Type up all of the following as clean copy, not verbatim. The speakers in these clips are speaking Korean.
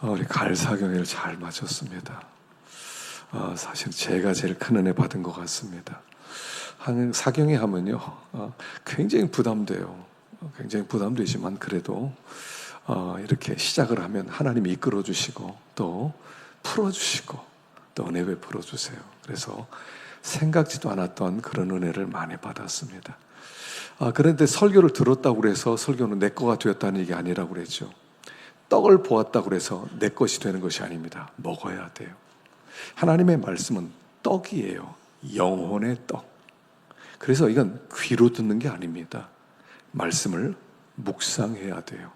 우리 가을 사경회를 잘 마쳤습니다. 사실 제가 제일 큰 은혜 받은 것 같습니다. 사경회 하면요, 굉장히 부담돼요. 굉장히 부담되지만 그래도 이렇게 시작을 하면 하나님이 이끌어 주시고 또 풀어주시고 또 은혜 베풀어 주세요. 그래서 생각지도 않았던 그런 은혜를 많이 받았습니다. 그런데 설교를 들었다고 해서 설교는 내 거가 되었다는 얘기 아니라고 그랬죠. 떡을 보았다고 해서 내 것이 되는 것이 아닙니다. 먹어야 돼요. 하나님의 말씀은 떡이에요. 영혼의 떡. 그래서 이건 귀로 듣는 게 아닙니다. 말씀을 묵상해야 돼요.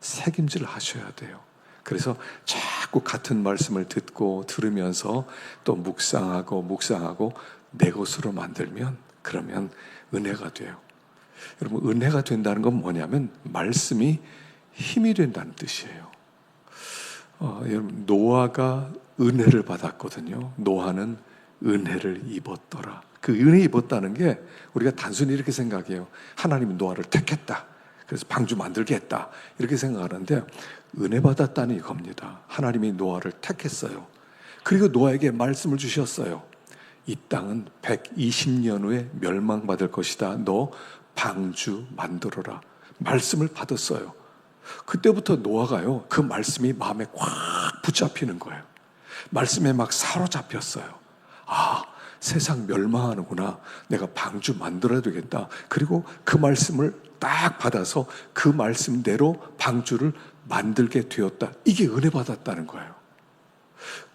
새김질 하셔야 돼요. 그래서 자꾸 같은 말씀을 듣고 들으면서 또 묵상하고 내 것으로 만들면 그러면 은혜가 돼요. 여러분, 은혜가 된다는 건 뭐냐면 말씀이 힘이 된다는 뜻이에요. 여러분, 노아가 은혜를 받았거든요. 노아는 은혜를 입었더라. 그 은혜 입었다는 게 우리가 단순히 이렇게 생각해요. 하나님이 노아를 택했다. 그래서 방주 만들게 했다. 이렇게 생각하는데 은혜 받았다는 이겁니다. 하나님이 노아를 택했어요. 그리고 노아에게 말씀을 주셨어요. 이 땅은 120년 후에 멸망받을 것이다. 너 방주 만들어라. 말씀을 받았어요. 그때부터 노아가요, 그 말씀이 마음에 꽉 붙잡히는 거예요. 말씀에 막 사로잡혔어요. 세상 멸망하는구나. 내가 방주 만들어야 되겠다. 그리고 그 말씀을 딱 받아서 그 말씀대로 방주를 만들게 되었다. 이게 은혜 받았다는 거예요.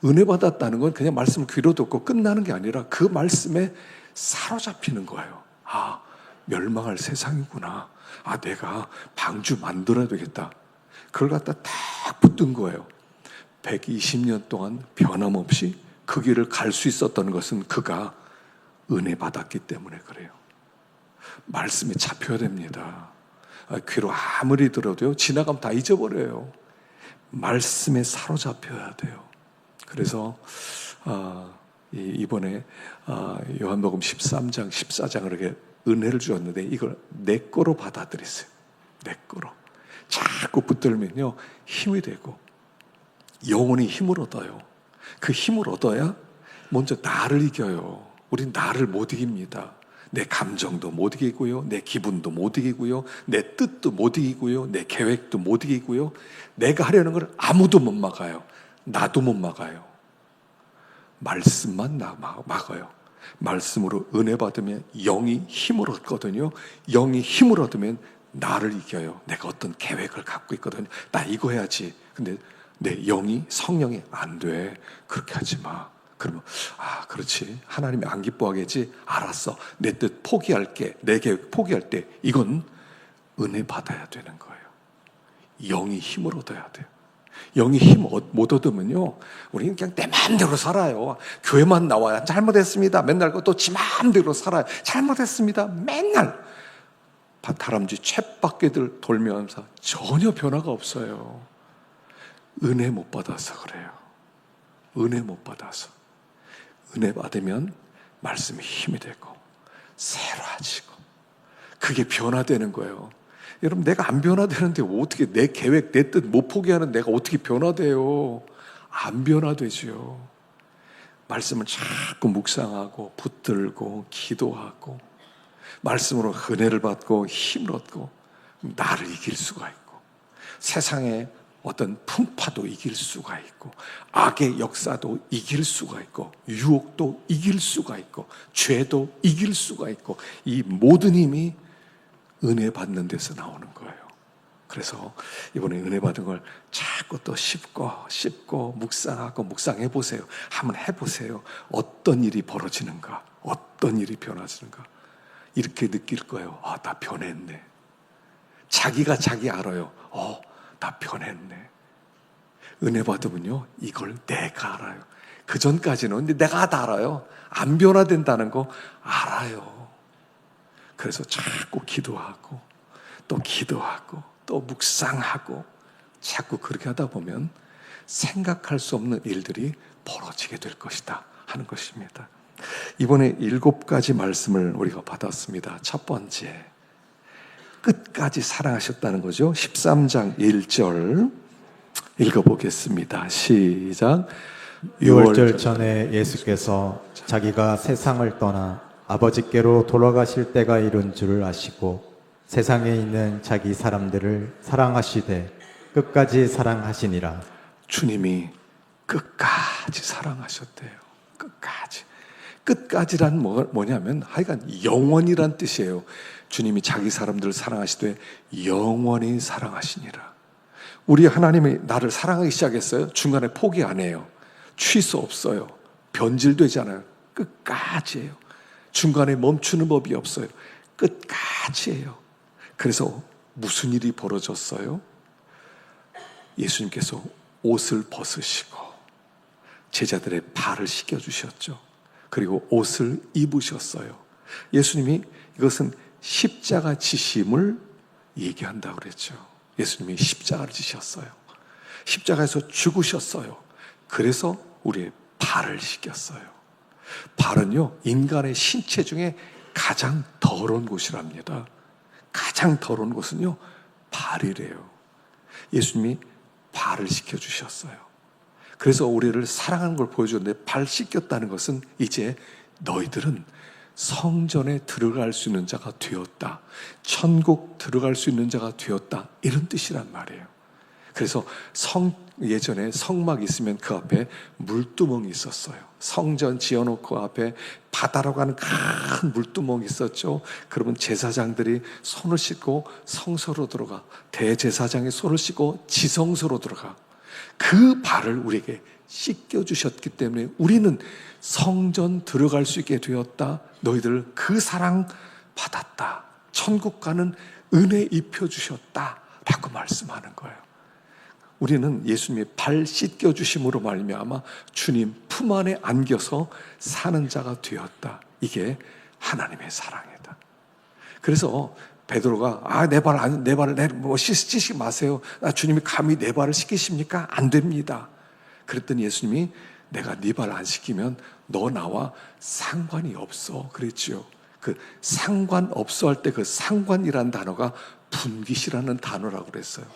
은혜 받았다는 건 그냥 말씀을 귀로 듣고 끝나는 게 아니라 그 말씀에 사로잡히는 거예요. 멸망할 세상이구나. 내가 방주 만들어야 되겠다. 그걸 갖다 딱 붙든 거예요. 120년 동안 변함없이 그 길을 갈 수 있었던 것은 그가 은혜 받았기 때문에 그래요. 말씀에 잡혀야 됩니다. 귀로 아무리 들어도요, 지나가면 다 잊어버려요. 말씀에 사로잡혀야 돼요. 그래서 이번에 요한복음 13장, 14장을 이렇게 은혜를 주었는데 이걸 내 거로 받아들이세요. 내 거로. 자꾸 붙들면요, 힘이 되고 영혼이 힘을 얻어요. 그 힘을 얻어야 먼저 나를 이겨요. 우린 나를 못 이깁니다. 내 감정도 못 이기고요. 내 기분도 못 이기고요. 내 뜻도 못 이기고요. 내 계획도 못 이기고요. 내가 하려는 걸 아무도 못 막아요. 나도 못 막아요. 말씀만 막아요. 말씀으로 은혜 받으면 영이 힘을 얻거든요. 영이 힘을 얻으면 나를 이겨요. 내가 어떤 계획을 갖고 있거든요. 나 이거 해야지. 근데 내 영이, 성령이 안 돼. 그렇게 하지 마. 그러면 그렇지. 하나님이 안 기뻐하겠지. 알았어. 내 뜻 포기할게. 내 계획 포기할 때 이건 은혜 받아야 되는 거예요. 영이 힘을 얻어야 돼요. 영이 힘 못 얻으면요, 우리는 그냥 내 마음대로 살아요. 교회만 나와야 잘못했습니다. 맨날 또 지 마음대로 살아요. 잘못했습니다. 맨날 다람쥐 쳇바퀴들 돌면서 전혀 변화가 없어요. 은혜 못 받아서 그래요. 은혜 못 받아서. 은혜 받으면 말씀이 힘이 되고 새로워지고 그게 변화되는 거예요. 여러분, 내가 안 변화되는데 어떻게 내 계획, 내 뜻 못 포기하는 내가 어떻게 변화돼요? 안 변화되죠. 말씀을 자꾸 묵상하고 붙들고 기도하고 말씀으로 은혜를 받고 힘을 얻고 나를 이길 수가 있고 세상에 어떤 풍파도 이길 수가 있고 악의 역사도 이길 수가 있고 유혹도 이길 수가 있고 죄도 이길 수가 있고 이 모든 힘이 은혜 받는 데서 나오는 거예요. 그래서 이번에 은혜 받은 걸 자꾸 또 씹고 묵상해 보세요. 한번 해보세요. 어떤 일이 벌어지는가, 어떤 일이 변화지는가 이렇게 느낄 거예요. 나 변했네. 자기가 자기 알아요. 나 변했네. 은혜 받으면요, 이걸 내가 알아요. 그 전까지는 근데 내가 다 알아요. 안 변화된다는 거 알아요. 그래서 자꾸 기도하고 또 묵상하고 자꾸 그렇게 하다 보면 생각할 수 없는 일들이 벌어지게 될 것이다 하는 것입니다. 이번에 7가지 말씀을 우리가 받았습니다. 첫 번째, 끝까지 사랑하셨다는 거죠. 13장 1절 읽어보겠습니다. 시작. 유월절 전에 예수께서 자기가 세상을 떠나 아버지께로 돌아가실 때가 이른 줄을 아시고 세상에 있는 자기 사람들을 사랑하시되 끝까지 사랑하시니라. 주님이 끝까지 사랑하셨대요. 끝까지. 끝까지란 뭐냐면 하여간 영원이란 뜻이에요. 주님이 자기 사람들을 사랑하시되 영원히 사랑하시니라. 우리 하나님이 나를 사랑하기 시작했어요. 중간에 포기 안 해요. 취소 없어요. 변질되잖아요. 끝까지예요. 중간에 멈추는 법이 없어요. 끝까지예요. 그래서 무슨 일이 벌어졌어요? 예수님께서 옷을 벗으시고 제자들의 발을 씻겨주셨죠. 그리고 옷을 입으셨어요. 예수님이 이것은 십자가 지심을 얘기한다고 그랬죠. 예수님이 십자가를 지셨어요. 십자가에서 죽으셨어요. 그래서 우리의 발을 씻겼어요. 발은요, 인간의 신체 중에 가장 더러운 곳이랍니다. 가장 더러운 곳은요, 발이래요. 예수님이 발을 씻겨주셨어요. 그래서 우리를 사랑하는 걸 보여줬는데, 발 씻겼다는 것은 이제 너희들은 성전에 들어갈 수 있는 자가 되었다. 천국 들어갈 수 있는 자가 되었다. 이런 뜻이란 말이에요. 그래서 예전에 성막 있으면 그 앞에 물두멍이 있었어요. 성전 지어놓고 앞에 바다로 가는 큰 물두멍이 있었죠. 그러면 제사장들이 손을 씻고 성소로 들어가. 대제사장이 손을 씻고 지성소로 들어가. 그 발을 우리에게 씻겨주셨기 때문에 우리는 성전 들어갈 수 있게 되었다. 너희들 그 사랑 받았다. 천국 가는 은혜 입혀주셨다. 라고 말씀하는 거예요. 우리는 예수님의 발 씻겨주심으로 말미암아 주님 품 안에 안겨서 사는 자가 되었다. 이게 하나님의 사랑이다. 그래서 베드로가 내 발을 씻지 마세요. 주님이 감히 내 발을 씻기십니까? 안 됩니다. 그랬더니 예수님이 내가 네 발 안 씻기면 너 나와 상관이 없어. 그랬죠. 그 상관없어 할 때 그 상관이라는 단어가 분깃이라는 단어라고 그랬어요.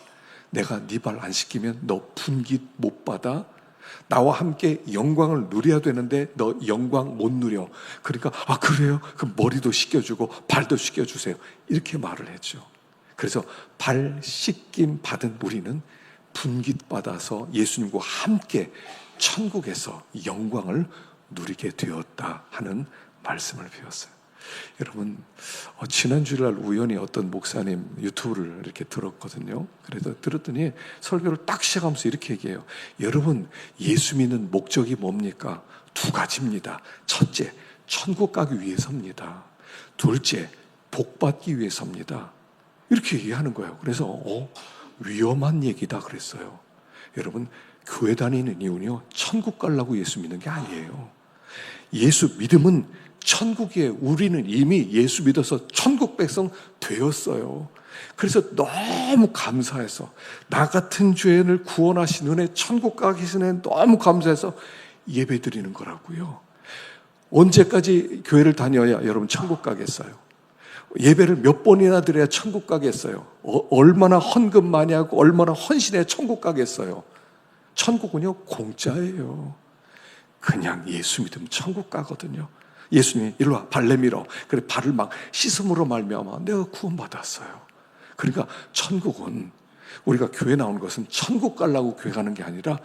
내가 네 발 안 씻기면 너 분깃 못 받아. 나와 함께 영광을 누려야 되는데 너 영광 못 누려. 그러니까 그래요? 그럼 머리도 씻겨주고 발도 씻겨주세요. 이렇게 말을 했죠. 그래서 발 씻김 받은 우리는 분깃 받아서 예수님과 함께 천국에서 영광을 누리게 되었다 하는 말씀을 배웠어요. 여러분, 지난 주일날 우연히 어떤 목사님 유튜브를 이렇게 들었거든요. 그래서 들었더니 설교를 딱 시작하면서 이렇게 얘기해요. 여러분, 예수 믿는 목적이 뭡니까? 두 가지입니다. 첫째, 천국 가기 위해서입니다. 둘째, 복 받기 위해서입니다. 이렇게 얘기하는 거예요. 그래서 위험한 얘기다 그랬어요. 여러분, 교회 다니는 이유는요, 천국 가려고 예수 믿는 게 아니에요. 예수 믿음은 천국에 우리는 이미 예수 믿어서 천국 백성 되었어요. 그래서 너무 감사해서 나 같은 죄인을 구원하신 은혜, 천국 가기 전에 너무 감사해서 예배 드리는 거라고요. 언제까지 교회를 다녀야 여러분 천국 가겠어요? 예배를 몇 번이나 드려야 천국 가겠어요? 얼마나 헌금 많이 하고 얼마나 헌신해 천국 가겠어요? 천국은요 공짜예요. 그냥 예수 믿으면 천국 가거든요. 예수님이 일로 와, 발 내밀어. 그래, 발을 막 씻음으로 말미암아 내가 구원받았어요. 그러니까 천국은, 우리가 교회 나오는 것은 천국 가려고 교회 가는 게 아니라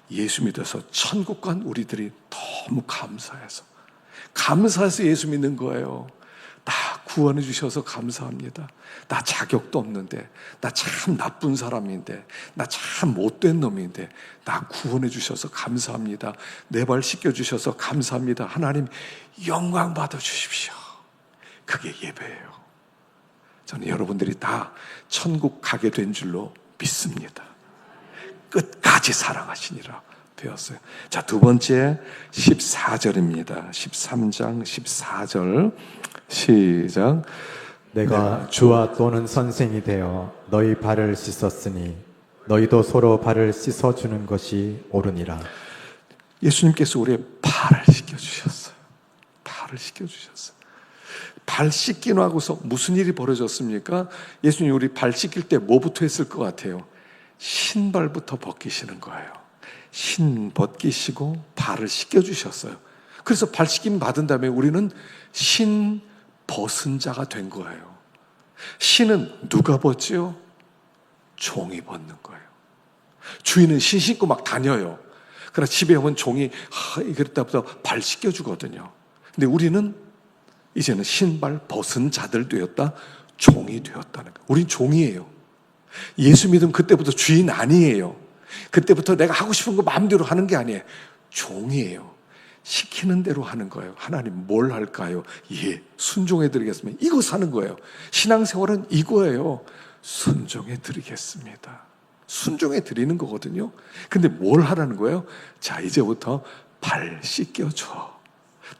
예수 믿어서 천국 간 우리들이 너무 감사해서 예수 믿는 거예요. 나 구원해 주셔서 감사합니다. 나 자격도 없는데, 나 참 나쁜 사람인데, 나 참 못된 놈인데 나 구원해 주셔서 감사합니다. 내 발 씻겨 주셔서 감사합니다. 하나님 영광 받아 주십시오. 그게 예배예요. 저는 여러분들이 다 천국 가게 된 줄로 믿습니다. 끝까지 사랑하시니라 되었어요. 자, 두 번째 14절입니다. 13장 14절 시작. 내가 주와 또는 선생이 되어 너희 발을 씻었으니 너희도 서로 발을 씻어주는 것이 옳으니라. 예수님께서 우리의 발을 씻겨주셨어요. 발을 씻겨주셨어요. 발 씻기는 하고서 무슨 일이 벌어졌습니까? 예수님이 우리 발 씻길 때 뭐부터 했을 것 같아요? 신발부터 벗기시는 거예요. 신 벗기시고 발을 씻겨주셨어요. 그래서 발 씻김 받은 다음에 우리는 신 벗은 자가 된 거예요. 신은 누가 벗지요? 종이 벗는 거예요. 주인은 신 신고 막 다녀요. 그러나 집에 오면 종이 그랬다부터 발 씻겨주거든요. 근데 우리는 이제는 신발 벗은 자들 되었다, 종이 되었다는 거예요. 우린 종이에요. 예수 믿으면 그때부터 주인 아니에요. 그때부터 내가 하고 싶은 거 마음대로 하는 게 아니에요. 종이에요. 시키는 대로 하는 거예요. 하나님 뭘 할까요? 예, 순종해 드리겠습니다. 이거 사는 거예요. 신앙생활은 이거예요. 순종해 드리겠습니다. 순종해 드리는 거거든요. 근데 뭘 하라는 거예요? 자, 이제부터 발 씻겨줘.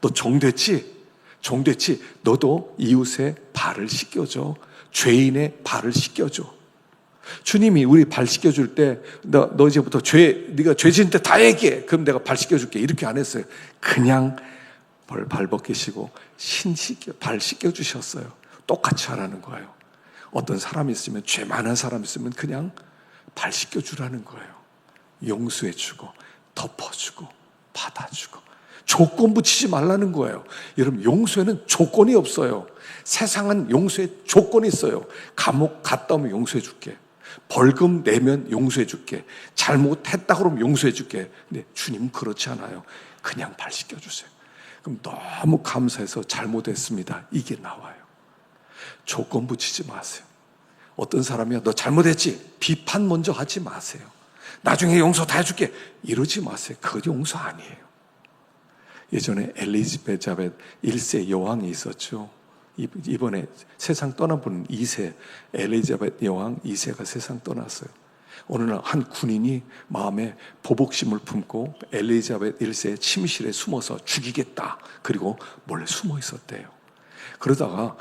너 종됐지? 종됐지? 너도 이웃의 발을 씻겨줘. 죄인의 발을 씻겨줘. 주님이 우리 발 씻겨줄 때 너 이제부터 네가 죄 지은 때 다 얘기해. 그럼 내가 발 씻겨줄게. 이렇게 안 했어요. 그냥 발 벗기시고 발 씻겨주셨어요. 똑같이 하라는 거예요. 어떤 사람이 있으면, 죄 많은 사람이 있으면 그냥 발 씻겨주라는 거예요. 용서해주고 덮어주고 받아주고 조건 붙이지 말라는 거예요. 여러분, 용서에는 조건이 없어요. 세상은 용서에 조건이 있어요. 감옥 갔다 오면 용서해 줄게. 벌금 내면 용서해 줄게. 잘못했다 그러면 용서해 줄게. 근데 주님은 그렇지 않아요. 그냥 발 씻겨주세요. 그럼 너무 감사해서 잘못했습니다, 이게 나와요. 조건 붙이지 마세요. 어떤 사람이야, 너 잘못했지? 비판 먼저 하지 마세요. 나중에 용서 다 해줄게, 이러지 마세요. 그거 용서 아니에요. 예전에 엘리자벳 1세 여왕이 있었죠. 이번에 세상 떠난 분은 2세, 엘리자벳 여왕 2세가 세상 떠났어요. 어느 날 한 군인이 마음에 보복심을 품고 엘리자벳 1세의 침실에 숨어서 죽이겠다. 그리고 몰래 숨어 있었대요. 그러다가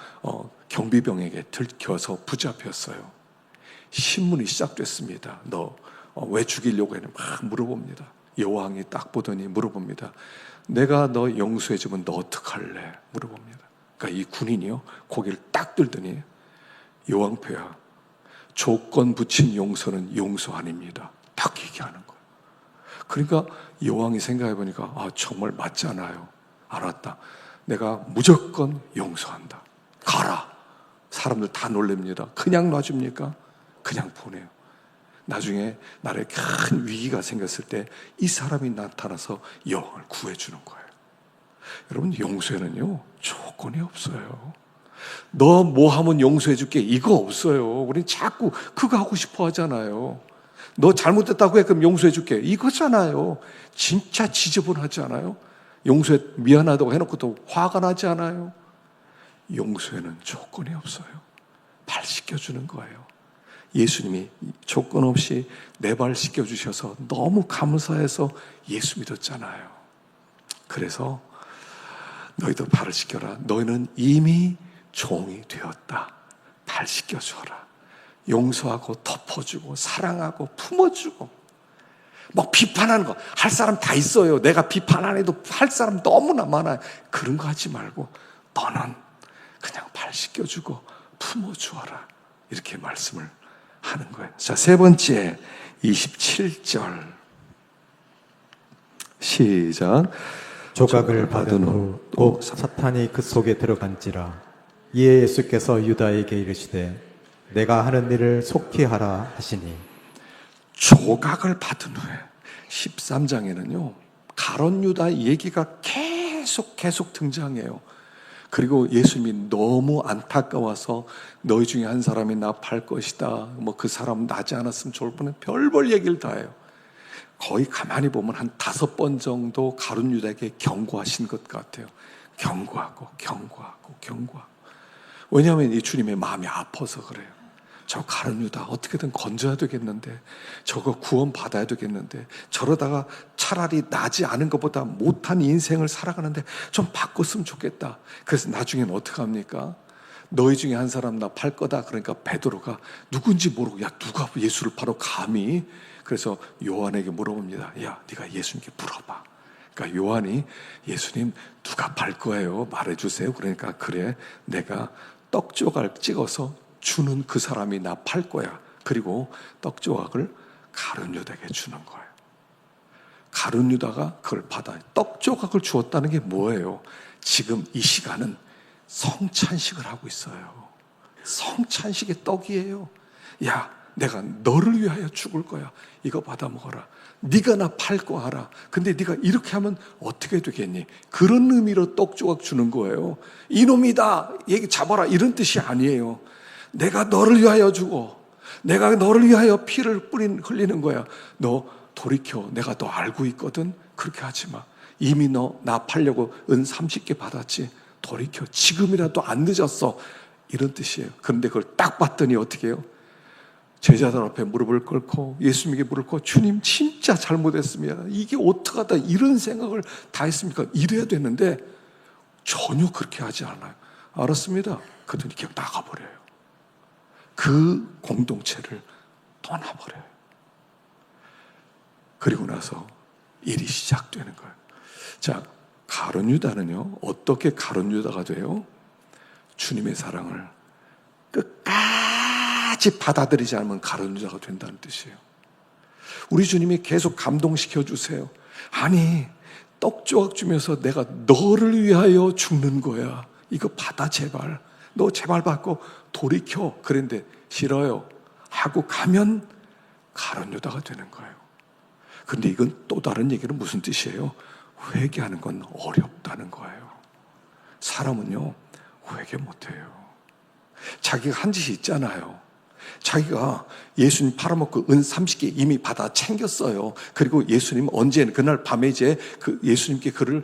경비병에게 들켜서 붙잡혔어요. 신문이 시작됐습니다. 너 왜 죽이려고 했냐 막 물어봅니다. 여왕이 딱 보더니 물어봅니다. 내가 너 용서해주면 너 어떡할래? 물어봅니다. 그러니까 이 군인이요, 고개를 딱 들더니, 여왕폐하, 조건 붙인 용서는 용서 아닙니다. 딱 얘기하는 거예요. 그러니까 여왕이 생각해보니까, 아, 정말 맞잖아요. 알았다. 내가 무조건 용서한다. 가라. 사람들 다 놀랍니다. 그냥 놔줍니까? 그냥 보내요. 나중에 나라에 큰 위기가 생겼을 때 이 사람이 나타나서 여왕을 구해주는 거예요. 여러분, 용서에는요, 조건이 없어요. 너 뭐 하면 용서해줄게, 이거 없어요. 우린 자꾸 그거 하고 싶어 하잖아요. 너 잘못했다고 해, 그럼 용서해줄게, 이거잖아요. 진짜 지저분하지 않아요? 용서해, 미안하다고 해놓고 또 화가 나지 않아요? 용서에는 조건이 없어요. 발 씻겨주는 거예요. 예수님이 조건 없이 내 발 씻겨주셔서 너무 감사해서 예수 믿었잖아요. 그래서 너희도 발을 씻겨라. 너희는 이미 종이 되었다. 발 씻겨줘라. 용서하고 덮어주고 사랑하고 품어주고, 막 비판하는 거 할 사람 다 있어요. 내가 비판 안 해도 할 사람 너무나 많아요. 그런 거 하지 말고 너는 그냥 발 씻겨주고 품어주어라. 이렇게 말씀을 하는 거예요. 자, 세 번째 27절 시작. 조각을 받은 후 꼭 사탄이 그 속에 들어간지라. 이에 예수께서 유다에게 이르시되 내가 하는 일을 속히 하라 하시니. 조각을 받은 후에 13장에는요 가룟 유다 얘기가 계속 등장해요. 그리고 예수님이 너무 안타까워서 너희 중에 한 사람이 나 팔 것이다, 뭐 그 사람 나지 않았으면 좋을 뻔해, 별별 얘기를 다 해요. 거의 가만히 보면 한 5번 정도 가룟 유다에게 경고하신 것 같아요. 경고하고. 왜냐하면 이 주님의 마음이 아파서 그래요. 저 가룟 유다 어떻게든 건져야 되겠는데, 저거 구원 받아야 되겠는데, 저러다가 차라리 나지 않은 것보다 못한 인생을 살아가는데 좀 바꿨으면 좋겠다. 그래서 나중엔 어떻게 합니까? 너희 중에 한 사람 나 팔 거다. 그러니까 베드로가 누군지 모르고, 야, 누가 예수를 팔아 감히? 그래서 요한에게 물어봅니다. 야, 네가 예수님께 물어봐. 그러니까 요한이, 예수님 누가 팔 거예요? 말해주세요. 그러니까 그래, 내가 떡 조각 찍어서 주는 그 사람이 나 팔 거야. 그리고 떡 조각을 가룟 유다에게 주는 거예요. 가룟 유다가 그걸 받아 떡 조각을 주었다는 게 뭐예요? 지금 이 시간은 성찬식을 하고 있어요. 성찬식의 떡이에요. 야, 내가 너를 위하여 죽을 거야. 이거 받아 먹어라. 네가 나 팔고 하라. 근데 네가 이렇게 하면 어떻게 되겠니? 그런 의미로 떡 조각 주는 거예요. 이놈이다, 얘기 잡아라, 이런 뜻이 아니에요. 내가 너를 위하여 주고 내가 너를 위하여 피를 흘리는 거야. 너 돌이켜. 내가 너 알고 있거든. 그렇게 하지 마. 이미 너 나 팔려고 은 30개 받았지. 돌이켜. 지금이라도 안 늦었어. 이런 뜻이에요. 그런데 그걸 딱 봤더니 어떻게 해요? 제자들 앞에 무릎을 꿇고 예수님에게 무릎을 꿇고 주님 진짜 잘못했습니다. 이게 어떡하다 이런 생각을 다 했습니까? 이래야 되는데 전혀 그렇게 하지 않아요. 알았습니다. 그랬더니 그냥 나가버려요. 그 공동체를 떠나버려요. 그리고 나서 일이 시작되는 거예요. 자, 가룟 유다는요, 어떻게 가룟 유다가 돼요? 주님의 사랑을 끝까지 받아들이지 않으면 가룟 유다가 된다는 뜻이에요. 우리 주님이 계속 감동시켜 주세요. 아니, 떡 조각 주면서 내가 너를 위하여 죽는 거야. 이거 받아 제발. 너 제발 받고 돌이켜. 그런데 싫어요 하고 가면 가룟 유다가 되는 거예요. 그런데 이건 또 다른 얘기는 무슨 뜻이에요? 회개하는 건 어렵다는 거예요. 사람은요, 회개 못해요. 자기가 한 짓이 있잖아요. 자기가 예수님 팔아먹고 은 30개 이미 받아 챙겼어요. 그리고 예수님 언제 그날 밤에 이제 그 예수님께 그를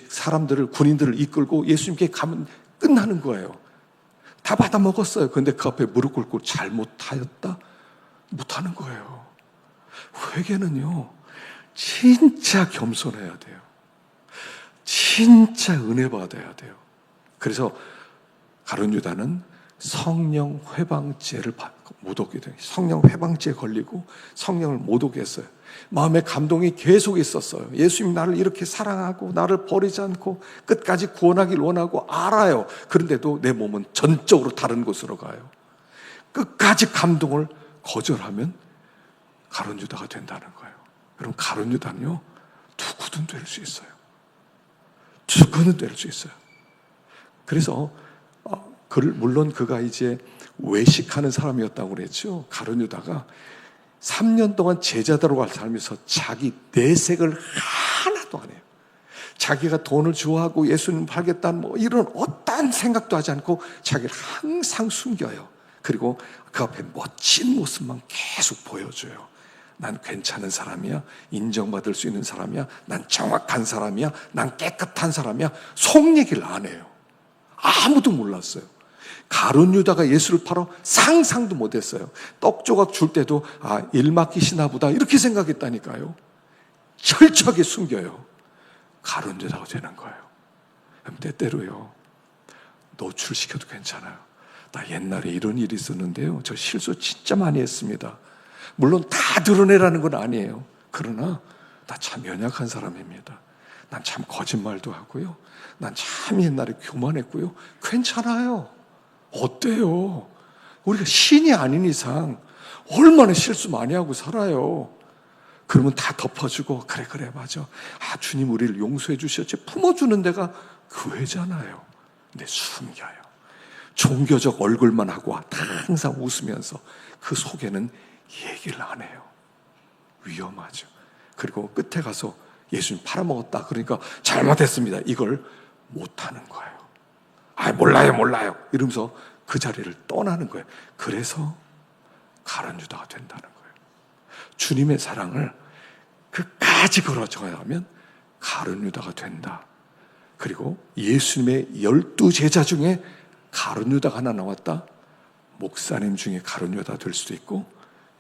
사람들을 군인들을 이끌고 예수님께 가면 끝나는 거예요. 다 받아 먹었어요. 그런데 그 앞에 무릎 꿇고 잘못하였다? 못하는 거예요. 회개는요, 진짜 겸손해야 돼요. 진짜 은혜 받아야 돼요. 그래서 가룟 유다는 성령 회방죄를 못 오게 돼요. 성령 회방죄에 걸리고 성령을 못 오게 했어요. 마음의 감동이 계속 있었어요. 예수님 나를 이렇게 사랑하고 나를 버리지 않고 끝까지 구원하길 원하고 알아요. 그런데도 내 몸은 전적으로 다른 곳으로 가요. 끝까지 감동을 거절하면 가룟 유다가 된다는 거예요. 여러분, 가룟 유다는요, 누구든 될 수 있어요. 누구든 될 수 있어요. 그래서 물론 그가 이제 외식하는 사람이었다고 그랬죠. 가룟 유다가 3년 동안 제자들과 살면서 자기 내색을 하나도 안 해요. 자기가 돈을 좋아하고 예수님 팔겠다는 뭐 이런 어떠한 생각도 하지 않고 자기를 항상 숨겨요. 그리고 그 앞에 멋진 모습만 계속 보여줘요. 난 괜찮은 사람이야. 인정받을 수 있는 사람이야. 난 정확한 사람이야. 난 깨끗한 사람이야. 속 얘기를 안 해요. 아무도 몰랐어요. 가룟 유다가 예수를 팔아 상상도 못했어요. 떡 조각 줄 때도 일 맡기시나 보다 이렇게 생각했다니까요. 철저하게 숨겨요. 가룟 유다가 되는 거예요. 때때로요, 노출시켜도 괜찮아요. 나 옛날에 이런 일이 있었는데요, 저 실수 진짜 많이 했습니다. 물론 다 드러내라는 건 아니에요. 그러나 나 참 연약한 사람입니다. 난 참 거짓말도 하고요. 난 참 옛날에 교만했고요. 괜찮아요. 어때요? 우리가 신이 아닌 이상 얼마나 실수 많이 하고 살아요. 그러면 다 덮어주고 그래 맞아. 주님 우리를 용서해 주셨지. 품어주는 데가 교회잖아요. 근데 숨겨요. 종교적 얼굴만 하고 항상 웃으면서 그 속에는 얘기를 안 해요. 위험하죠. 그리고 끝에 가서 예수님 팔아먹었다 그러니까 잘못했습니다, 이걸 못하는 거예요. 몰라요 이러면서 그 자리를 떠나는 거예요. 그래서 가룟 유다가 된다는 거예요. 주님의 사랑을 끝까지 걸어져가면 가룟 유다가 된다. 그리고 예수님의 12제자 중에 가룟 유다가 하나 나왔다. 목사님 중에 가룟 유다 될 수도 있고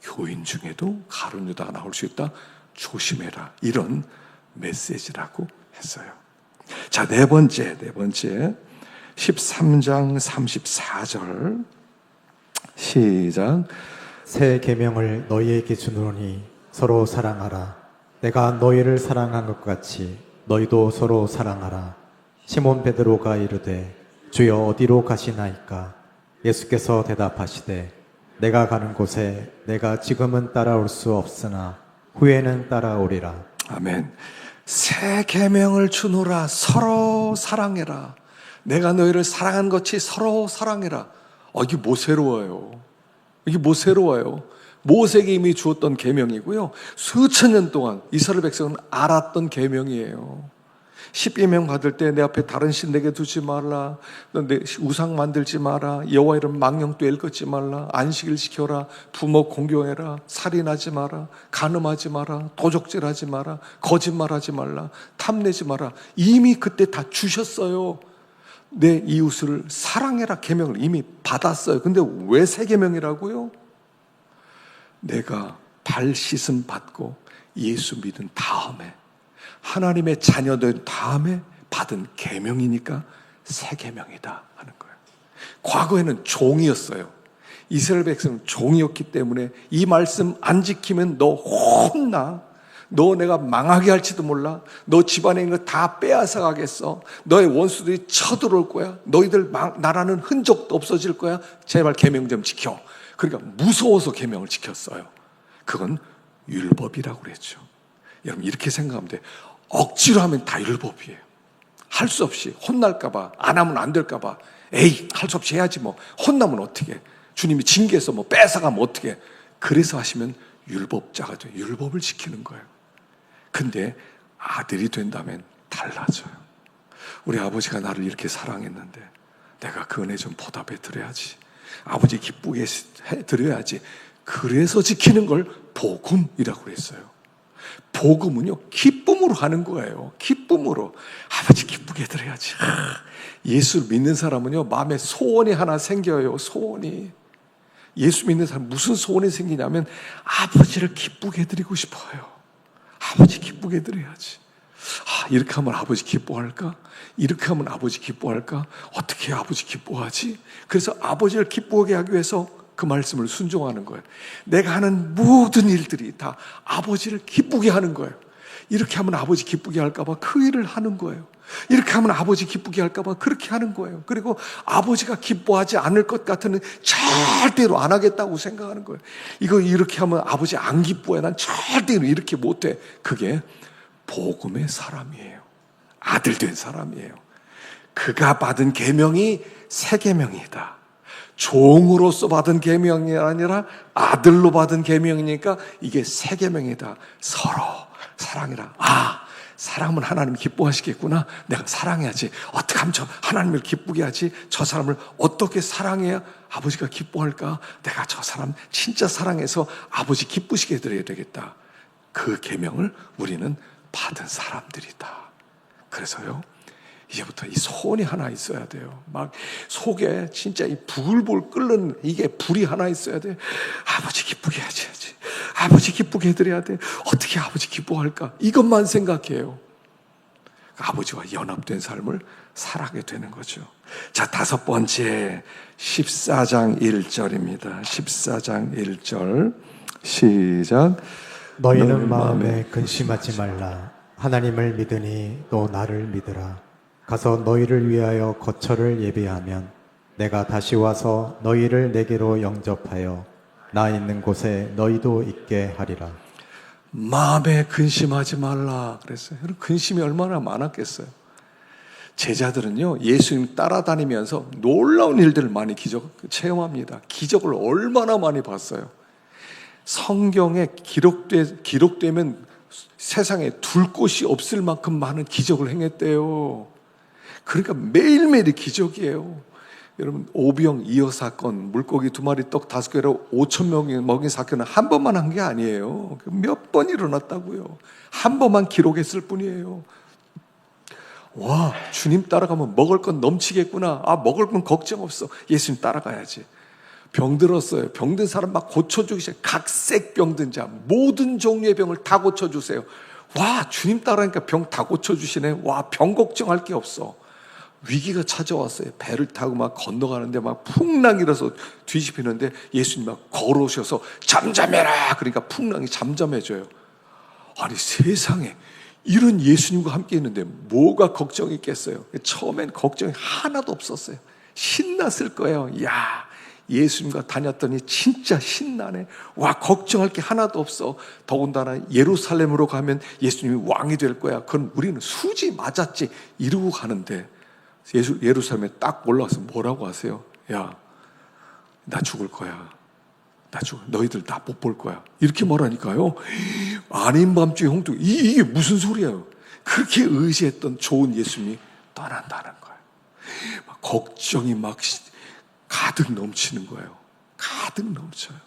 교인 중에도 가룟 유다가 나올 수 있다. 조심해라. 이런 메시지라고 했어요. 자, 네 번째 13장 34절 시작. 새 계명을 너희에게 주노니 서로 사랑하라. 내가 너희를 사랑한 것 같이 너희도 서로 사랑하라. 시몬 베드로가 이르되 주여 어디로 가시나이까? 예수께서 대답하시되 내가 가는 곳에 내가 지금은 따라올 수 없으나 후에는 따라오리라. 아멘. 새 계명을 주노라. 서로 사랑해라. 내가 너희를 사랑한 것이 서로 사랑해라. 이게 뭐 새로워요? 이게 뭐 새로워요? 모세에게 이미 주었던 계명이고요. 수천 년 동안 이스라엘 백성은 알았던 계명이에요. 십계명 받을 때 내 앞에 다른 신 내게 두지 말라. 내 우상 만들지 마라. 여호와 이름 망령되이 읽지 말라. 안식일 지켜라. 부모 공경해라. 살인하지 마라. 간음하지 마라. 도적질하지 마라. 거짓말하지 말라. 탐내지 마라. 이미 그때 다 주셨어요. 내 이웃을 사랑해라 계명을 이미 받았어요. 근데 왜 새 계명이라고요? 내가 발 씻음 받고 예수 믿은 다음에 하나님의 자녀된 다음에 받은 계명이니까 새 계명이다 하는 거예요. 과거에는 종이었어요. 이스라엘 백성은 종이었기 때문에 이 말씀 안 지키면 너 혼나. 너 내가 망하게 할지도 몰라. 너 집안에 있는 거 다 빼앗아 가겠어. 너의 원수들이 쳐들어올 거야. 너희들 나라는 흔적도 없어질 거야. 제발 계명 좀 지켜. 그러니까 무서워서 계명을 지켰어요. 그건 율법이라고 그랬죠. 여러분 이렇게 생각하면 돼. 억지로 하면 다 율법이에요. 할 수 없이 혼날까 봐, 안 하면 안 될까 봐. 에이, 할 수 없이 해야지 뭐. 혼나면 어떻게? 주님이 징계해서 뭐 뺏어가면 어떻게? 그래서 하시면 율법자가 돼요. 율법을 지키는 거예요. 근데 아들이 된다면 달라져요. 우리 아버지가 나를 이렇게 사랑했는데 내가 그 은혜 좀 보답해 드려야지. 아버지 기쁘게 해 드려야지. 그래서 지키는 걸 복음이라고 했어요. 복음은요, 기쁨으로 하는 거예요. 기쁨으로. 아버지 기쁘게 해드려야지. 예수를 믿는 사람은요, 마음에 소원이 하나 생겨요. 소원이. 예수 믿는 사람 무슨 소원이 생기냐면 아버지를 기쁘게 해드리고 싶어요. 아버지 기쁘게 해드려야지. 이렇게 하면 아버지 기뻐할까? 이렇게 하면 아버지 기뻐할까? 어떻게 해야 아버지 기뻐하지? 그래서 아버지를 기쁘게 하기 위해서 그 말씀을 순종하는 거예요. 내가 하는 모든 일들이 다 아버지를 기쁘게 하는 거예요. 이렇게 하면 아버지 기쁘게 할까 봐 그 일을 하는 거예요. 이렇게 하면 아버지 기쁘게 할까 봐 그렇게 하는 거예요. 그리고 아버지가 기뻐하지 않을 것 같으면 절대로 안 하겠다고 생각하는 거예요. 이거 이렇게 하면 아버지 안 기뻐해. 난 절대로 이렇게 못해. 그게 복음의 사람이에요. 아들 된 사람이에요. 그가 받은 계명이 새 계명이다. 종으로서 받은 계명이 아니라 아들로 받은 계명이니까 이게 새 계명이다. 서로 사랑이라. 사랑하면 하나님 기뻐하시겠구나. 내가 사랑해야지. 어떻게 하면 저 하나님을 기쁘게 하지? 저 사람을 어떻게 사랑해야 아버지가 기뻐할까? 내가 저 사람 진짜 사랑해서 아버지 기쁘시게 해드려야 되겠다. 그 계명을 우리는 받은 사람들이다. 그래서요, 이제부터 이 소원이 하나 있어야 돼요. 막 속에 진짜 이 불불 끓는 이게 불이 하나 있어야 돼. 아버지 기쁘게 해야지. 아버지 기쁘게 해드려야 돼. 어떻게 아버지 기뻐할까? 이것만 생각해요. 아버지와 연합된 삶을 살아가게 되는 거죠. 자, 다섯 번째 14장 1절입니다. 14장 1절 시작. 너희는 마음에 근심하지 말라. 하나님을 믿으니 또 나를 믿으라. 가서 너희를 위하여 거처를 예비하면 내가 다시 와서 너희를 내게로 영접하여 나 있는 곳에 너희도 있게 하리라. 마음에 근심하지 말라 그랬어요. 근심이 얼마나 많았겠어요. 제자들은요, 예수님 따라다니면서 놀라운 일들을 많이 체험합니다. 기적을 얼마나 많이 봤어요. 성경에 기록되면 세상에 둘 곳이 없을 만큼 많은 기적을 행했대요. 그러니까 매일매일이 기적이에요. 여러분, 오병 이어 사건, 물고기 2마리 떡 5개로 5,000명이 먹인 사건은 한 번만 한 게 아니에요. 몇 번 일어났다고요. 한 번만 기록했을 뿐이에요. 와, 주님 따라가면 먹을 건 넘치겠구나. 먹을 건 걱정 없어. 예수님 따라가야지. 병들었어요. 병든 사람 막 고쳐주세요. 각색 병든 자, 모든 종류의 병을 다 고쳐주세요. 와, 주님 따라하니까 병 다 고쳐주시네. 와, 병 걱정할 게 없어. 위기가 찾아왔어요. 배를 타고 막 건너가는데 막 풍랑이 일어서 뒤집히는데 예수님 막 걸어오셔서 잠잠해라. 그러니까 풍랑이 잠잠해져요. 아니, 세상에 이런 예수님과 함께 있는데 뭐가 걱정이 있겠어요? 처음엔 걱정이 하나도 없었어요. 신났을 거예요. 야, 예수님과 다녔더니 진짜 신나네. 와, 걱정할 게 하나도 없어. 더군다나 예루살렘으로 가면 예수님이 왕이 될 거야. 그건 우리는 수지 맞았지 이러고 가는데 예루살렘에 딱 올라와서 뭐라고 하세요? 야, 나 죽을 거야. 너희들 나 못 볼 거야. 이렇게 말하니까요. 아닌 밤중에 홍두. 이게 무슨 소리예요? 그렇게 의지했던 좋은 예수님이 떠난다는 거예요. 막 걱정이 막 가득 넘치는 거예요. 가득 넘쳐요.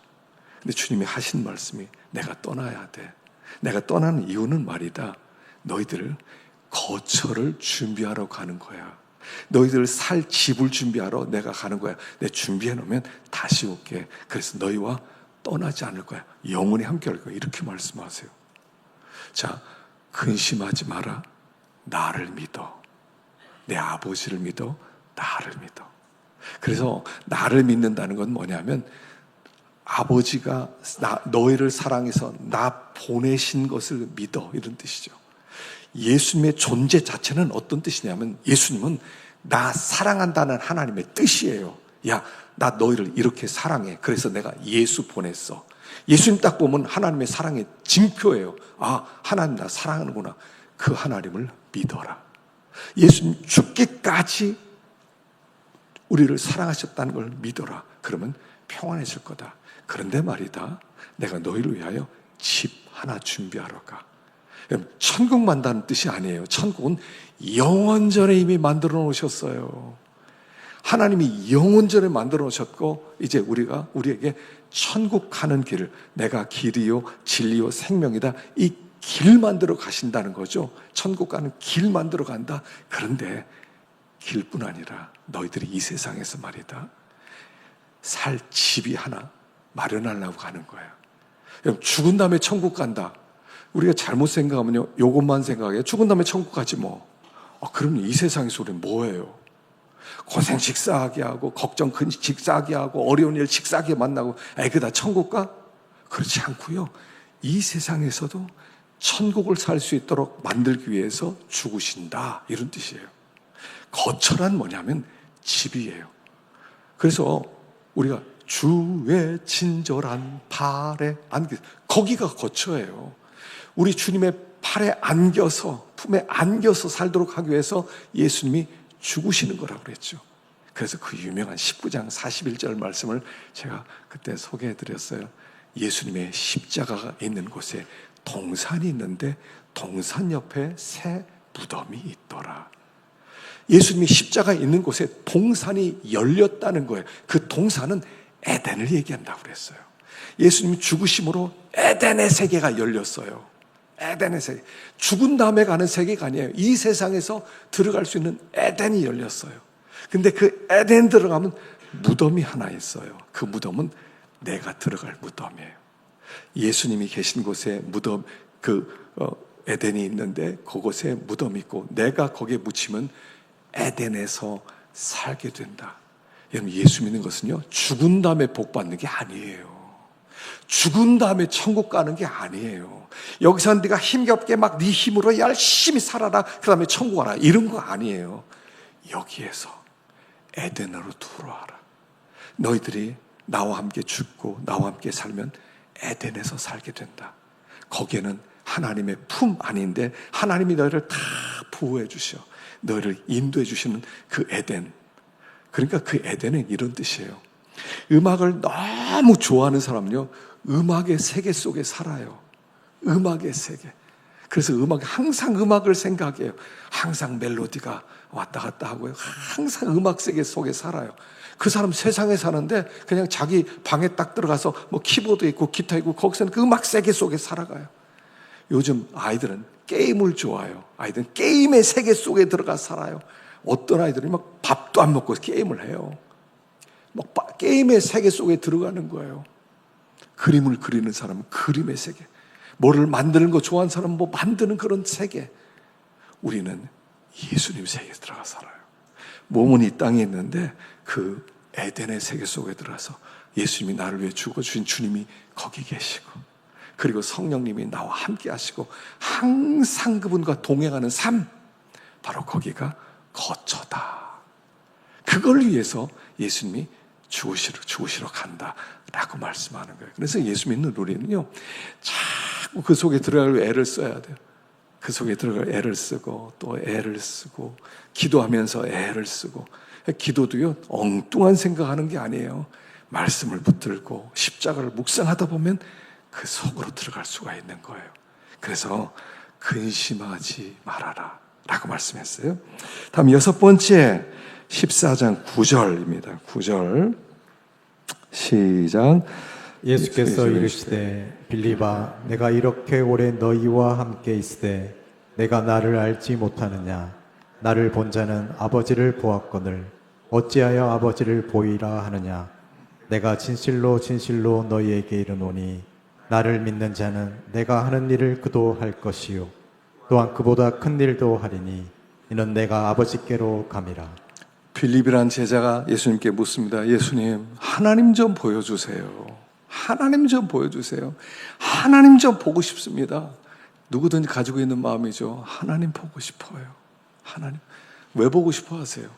근데 주님이 하신 말씀이 내가 떠나야 돼. 내가 떠나는 이유는 말이다. 너희들 거처를 준비하러 가는 거야. 너희들 살 집을 준비하러 내가 가는 거야. 내 준비해 놓으면 다시 올게. 그래서 너희와 떠나지 않을 거야. 영원히 함께 할 거야. 이렇게 말씀하세요. 자, 근심하지 마라. 나를 믿어. 내 아버지를 믿어. 나를 믿어. 그래서 나를 믿는다는 건 뭐냐면 아버지가 너희를 사랑해서 나 보내신 것을 믿어. 이런 뜻이죠. 예수님의 존재 자체는 어떤 뜻이냐면 예수님은 나 사랑한다는 하나님의 뜻이에요. 야, 나 너희를 이렇게 사랑해. 그래서 내가 예수 보냈어. 예수님 딱 보면 하나님의 사랑의 징표예요. 아, 하나님 나 사랑하는구나. 그 하나님을 믿어라. 예수님 죽기까지 우리를 사랑하셨다는 걸 믿어라. 그러면 평안해질 거다. 그런데 말이다. 내가 너희를 위하여 집 하나 준비하러 가. 천국 만다는 뜻이 아니에요. 천국은 영원전에 이미 만들어 놓으셨어요. 하나님이 영원전에 만들어 놓으셨고 이제 우리에게 천국 가는 길을 내가 길이요 진리요 생명이다. 이 길 만들어 가신다는 거죠. 천국 가는 길 만들어 간다. 그런데 길뿐 아니라 너희들이 이 세상에서 말이다. 살 집이 하나 마련하려고 가는 거예요. 죽은 다음에 천국 간다. 우리가 잘못 생각하면요, 요것만 생각해요. 죽은 다음에 천국 가지 뭐. 그럼 이 세상에서 우리는 뭐예요? 고생 직사하게 하고 걱정 큰 직사하게 하고 어려운 일 직사하게 만나고 그 다 천국 가? 그렇지 않고요. 이 세상에서도 천국을 살 수 있도록 만들기 위해서 죽으신다. 이런 뜻이에요. 거처란 뭐냐면 집이에요. 그래서 우리가 주의 친절한 발에 안겨, 거기가 거처예요. 우리 주님의 팔에 안겨서, 품에 안겨서 살도록 하기 위해서 예수님이 죽으시는 거라고 그랬죠. 그래서 그 유명한 19장 41절 말씀을 제가 그때 소개해 드렸어요. 예수님의 십자가가 있는 곳에 동산이 있는데 동산 옆에 새 무덤이 있더라. 예수님이 십자가 있는 곳에 동산이 열렸다는 거예요. 그 동산은 에덴을 얘기한다고 그랬어요. 예수님이 죽으심으로 에덴의 세계가 열렸어요. 에덴의 세계. 죽은 다음에 가는 세계가 아니에요. 이 세상에서 들어갈 수 있는 에덴이 열렸어요. 근데 그 에덴 들어가면 무덤이 하나 있어요. 그 무덤은 내가 들어갈 무덤이에요. 예수님이 계신 곳에 무덤, 에덴이 있는데 그곳에 무덤이 있고 내가 거기에 묻히면 에덴에서 살게 된다. 여러분, 예수 믿는 것은요, 죽은 다음에 복 받는 게 아니에요. 죽은 다음에 천국 가는 게 아니에요. 여기서 네가 힘겹게 막 네 힘으로 열심히 살아라. 그 다음에 천국 가라. 이런 거 아니에요. 여기에서 에덴으로 들어와라. 너희들이 나와 함께 죽고 나와 함께 살면 에덴에서 살게 된다. 거기에는 하나님의 품 안인데 하나님이 너희를 다 보호해 주셔. 너희를 인도해 주시는 그 에덴. 그러니까 그 에덴은 이런 뜻이에요. 음악을 너무 좋아하는 사람은요, 음악의 세계 속에 살아요. 음악의 세계. 그래서 항상 음악을 생각해요. 항상 멜로디가 왔다 갔다 하고요. 항상 음악 세계 속에 살아요. 그 사람 세상에 사는데 그냥 자기 방에 딱 들어가서 뭐 키보드 있고 기타 있고 거기서는 그 음악 세계 속에 살아가요. 요즘 아이들은 게임을 좋아해요. 아이들은 게임의 세계 속에 들어가 살아요. 어떤 아이들은 막 밥도 안 먹고 게임을 해요. 막 게임의 세계 속에 들어가는 거예요. 그림을 그리는 사람은 그림의 세계. 뭐를 만드는 거 좋아하는 사람은 뭐 만드는 그런 세계. 우리는 예수님 세계에 들어가 살아요. 몸은 이 땅에 있는데 그 에덴의 세계 속에 들어가서 예수님이 나를 위해 죽어주신 주님이 거기 계시고, 그리고 성령님이 나와 함께 하시고 항상 그분과 동행하는 삶, 바로 거기가 거처다. 그걸 위해서 예수님이 죽으시러 간다라고 말씀하는 거예요. 그래서 예수 믿는 우리는요, 자꾸 그 속에 들어갈 애를 써야 돼요. 그 속에 들어갈 애를 쓰고 또 애를 쓰고 기도하면서 애를 쓰고. 기도도요, 엉뚱한 생각하는 게 아니에요. 말씀을 붙들고 십자가를 묵상하다 보면 그 속으로 들어갈 수가 있는 거예요. 그래서 근심하지 말아라 라고 말씀했어요. 다음 6번째 14장 9절입니다. 9절 시작. 예수께서 이르시되 빌립아 내가 이렇게 오래 너희와 함께 있으되 내가 나를 알지 못하느냐. 나를 본 자는 아버지를 보았거늘 어찌하여 아버지를 보이라 하느냐. 내가 진실로 진실로 너희에게 이르노니 나를 믿는 자는 내가 하는 일을 그도 할 것이요 또한 그보다 큰 일도 하리니 이는 내가 아버지께로 감이라. 빌립이란 제자가 예수님께 묻습니다. 예수님, 하나님 좀 보여주세요. 하나님 좀 보여주세요. 하나님 좀 보고 싶습니다. 누구든지 가지고 있는 마음이죠. 하나님 보고 싶어요. 하나님. 왜 보고 싶어 하세요?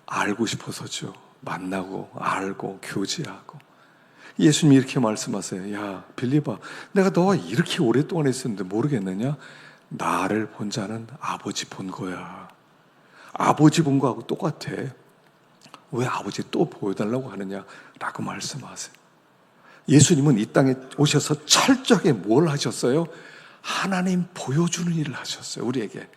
알고 싶어서죠. 만나고 알고 교제하고. 예수님이 이렇게 말씀하세요. 야 빌립아, 내가 너와 이렇게 오랫동안 있었는데 모르겠느냐? 나를 본 자는 아버지 본 거야. 아버지 본 거하고 똑같아. 왜 아버지 또 보여달라고 하느냐? 라고 말씀하세요. 예수님은 이 땅에 오셔서 철저하게 뭘 하셨어요? 하나님 보여주는 일을 하셨어요. 우리에게.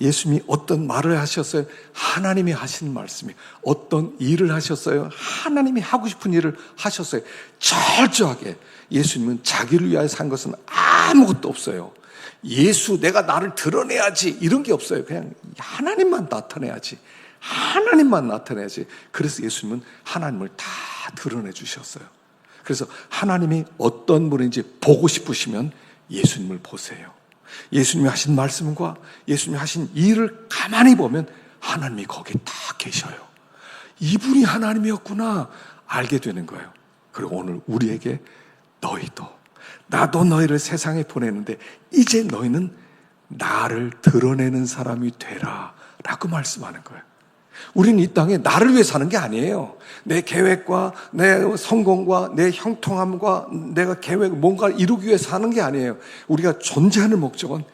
예수님이 어떤 말을 하셨어요? 하나님이 하신 말씀이. 어떤 일을 하셨어요? 하나님이 하고 싶은 일을 하셨어요. 철저하게. 예수님은 자기를 위하여 산 것은 아무것도 없어요. 예수, 내가 나를 드러내야지 이런 게 없어요. 그냥 하나님만 나타내야지. 하나님만 나타내야지. 그래서 예수님은 하나님을 다 드러내 주셨어요. 그래서 하나님이 어떤 분인지 보고 싶으시면 예수님을 보세요. 예수님이 하신 말씀과 예수님이 하신 일을 가만히 보면 하나님이 거기 딱 계셔요. 이분이 하나님이었구나 알게 되는 거예요. 그리고 오늘 우리에게 너희도, 나도 너희를 세상에 보내는데 이제 너희는 나를 드러내는 사람이 되라 라고 말씀하는 거예요. 우리는 이 땅에 나를 위해 사는 게 아니에요. 내 계획과 내 성공과 내 형통함과 내가 계획 뭔가 이루기 위해 사는 게 아니에요. 우리가 존재하는 목적은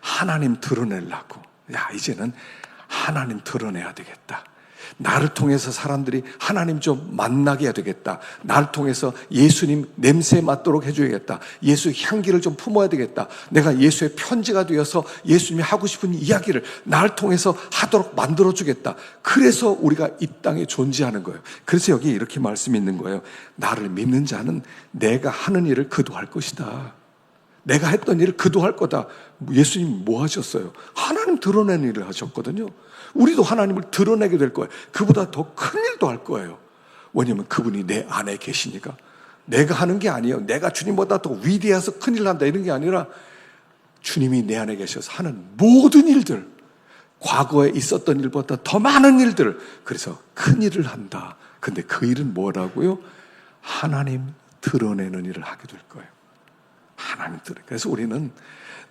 하나님 드러내려고. 야, 이제는 하나님 드러내야 되겠다. 나를 통해서 사람들이 하나님 좀 만나게 해야 되겠다. 나를 통해서 예수님 냄새 맡도록 해줘야겠다. 예수 향기를 좀 품어야 되겠다. 내가 예수의 편지가 되어서 예수님이 하고 싶은 이야기를 나를 통해서 하도록 만들어주겠다. 그래서 우리가 이 땅에 존재하는 거예요. 그래서 여기 이렇게 말씀이 있는 거예요. 나를 믿는 자는 내가 하는 일을 그도 할 것이다. 내가 했던 일을 그도 할 거다. 예수님 뭐 하셨어요? 하나님 드러내는 일을 하셨거든요. 우리도 하나님을 드러내게 될 거예요. 그보다 더 큰 일도 할 거예요. 왜냐하면 그분이 내 안에 계시니까. 내가 하는 게 아니에요. 내가 주님보다 더 위대해서 큰일 난다 이런 게 아니라 주님이 내 안에 계셔서 하는 모든 일들, 과거에 있었던 일보다 더 많은 일들, 그래서 큰 일을 한다. 근데 그 일은 뭐라고요? 하나님 드러내는 일을 하게 될 거예요. 하나님 드러내. 그래서 우리는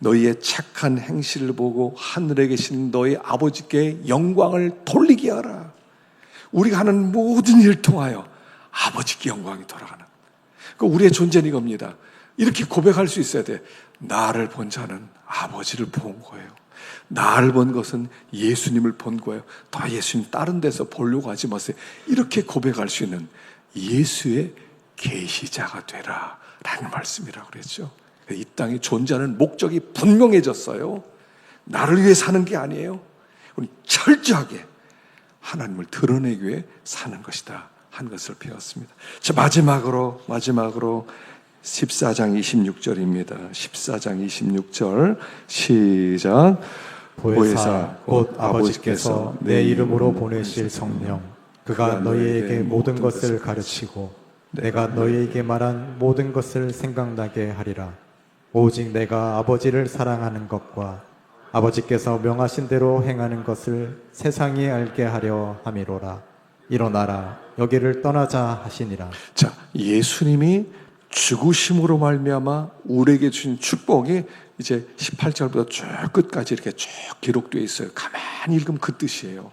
너희의 착한 행실을 보고 하늘에 계신 너희 아버지께 영광을 돌리게 하라. 우리가 하는 모든 일을 통하여 아버지께 영광이 돌아가는. 우리의 존재는 이겁니다. 이렇게 고백할 수 있어야 돼. 나를 본 자는 아버지를 본 거예요. 나를 본 것은 예수님을 본 거예요. 더 예수님 다른 데서 보려고 하지 마세요. 이렇게 고백할 수 있는 예수의 계시자가 되라 라는 말씀이라고 그랬죠. 이 땅에 존재하는 목적이 분명해졌어요. 나를 위해 사는 게 아니에요. 우리 철저하게 하나님을 드러내기 위해 사는 것이다 한 것을 배웠습니다. 자, 마지막으로 14장 26절입니다. 14장 26절 시작. 보혜사 곧 아버지께서 내 이름으로 보내실 성령 그가 너희에게 모든 것을 가르치고 내가 너희에게 말한 모든 것을 생각나게 하리라. 오직 내가 아버지를 사랑하는 것과 아버지께서 명하신 대로 행하는 것을 세상이 알게 하려 함이로라. 일어나라 여기를 떠나자 하시니라. 자, 예수님이 죽으심으로 말미암아 우리에게 주신 축복이 이제 18절부터 쭉 끝까지 이렇게 쭉 기록되어 있어요. 가만히 읽으면 그 뜻이에요.